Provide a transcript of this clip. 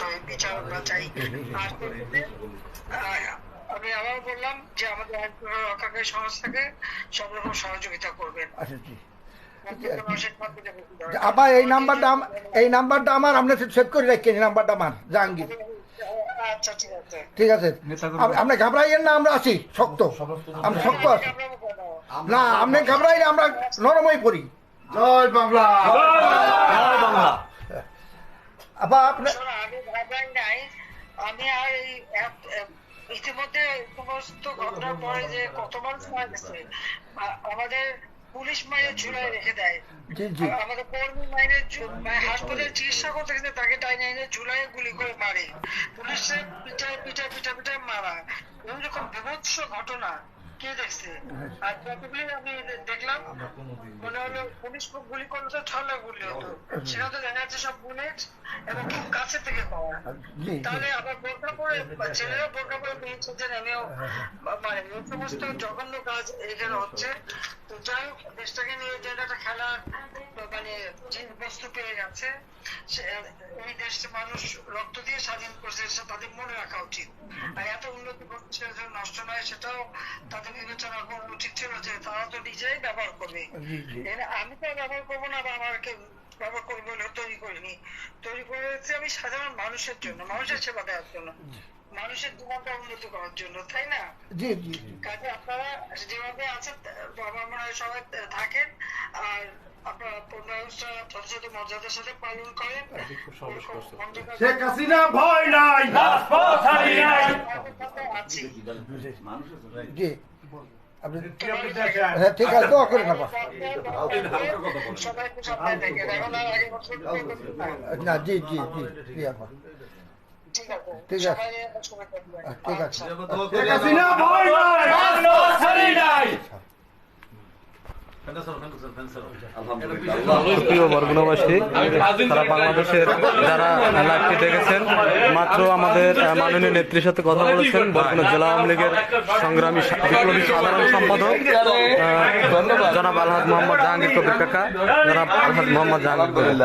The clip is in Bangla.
করতে হবে, বিচার আমরা চাই। আর আমি আবার বললাম যে আমাদের আইন রক্ষাকারী সংস্থাকে সব রকম সহযোগিতা করবেন। আবার এই নাম্বারটা আমার আপনি সেভ করে রাখেন, এই নাম্বারটা আমার জাহাঙ্গীর। আচ্ছা ঠিক আছে, ঠিক আছে, আপনি ঘাবড়াইয়েন না, আমরা আছি শক্ত, আমরা শক্ত আছি না, আপনি ঘাবড়াইলে আমরা নরমই পড়ি। জয় বাংলা, জয় বাংলা। আবার আপনি আমি ভাবলাম নাই, আমি আর এই ইতিমধ্যে সমস্ত ঘটনার পরে যে কত মানুষ মারা গেছে, আমাদের পুলিশ মায়ের ঝুলায় রেখে দেয়, আমাদের কর্মী মায়ের হাসপাতালে চিকিৎসা করতে গেছে তাকে টাইনে এনে ঝুলায় গুলি করে মারে, পুলিশের পিঠায় পিঠা পিঠা পিঠা মারা, এরকম বিভৎস ঘটনা কে দেখছে? আর যতগুলি আমি দেখলাম মনে হলো পুলিশ গুলি করলে তো ঠান্ডা গুলি হতো, সেটা তো দেখা যাচ্ছে সব বুলেট এবং খুব কাছে থেকে পাওয়া। তাহলে আবার বোরকা পরে ছেলেরা বোরকা পরে বেরিয়েছে যে নেমেও মানে এই সমস্ত জঘন্য কাজ এখানে হচ্ছে। তো যাই হোক, দেশটাকে নিয়ে যে একটা খেলার মানে যে বস্তু পেয়ে গেছে, এই দেশে মানুষ রক্ত দিয়ে স্বাধীন করছে, সেটা তাদের মনে রাখা উচিত। আর এত উন্নতি করছে নষ্ট নয়, সেটাও তাদের বিবেচনা করা উচিত ছিল যে তারা তো নিজেই ব্যবহার করবে। আমি তো ব্যবহার করবো না, বা আমাকে ব্যবহার করবো বলে তৈরি করিনি, তৈরি করেছি আমি সাধারণ মানুষের জন্য, মানুষের সেবা দেওয়ার জন্য, মানুষের জীবনটা উন্নতি করার জন্য, তাই না? জি জি কাজে আপনারা যেভাবে আছেন আমার মনে হয় সবাই থাকেন, আর আপনারা ব্যবস্থা যথাযথ মর্যাদার সাথে পালন করেন। শেখ হাসিনা ভয় নাই, আছি জি, আপনি হ্যাঁ ঠিক আছে, দোয়া করেন আবার। সবাইকে সামনে দেখেন, এখন আর আগে বছর না জি জি জি জি আপা, ঠিক আছে, ঠিক আছে, সবাই ঠিক আছে। শেখ হাসিনা ভয় নাই। প্রিয় বরগুনাবাসী, সারা বাংলাদেশের যারা লাইভটি দেখেছেন, মাত্র আমাদের মাননীয় নেত্রীর সাথে কথা বলেছেন বরগুনা জেলা আওয়ামী লীগের সংগ্রামী বিপ্লবী সাধারণ সম্পাদক জনাব আলহাজ মোহাম্মদ জাহাঙ্গীর কবির কাকা, জনাব আলহাজ মোহাম্মদ জাহাঙ্গীর কবির।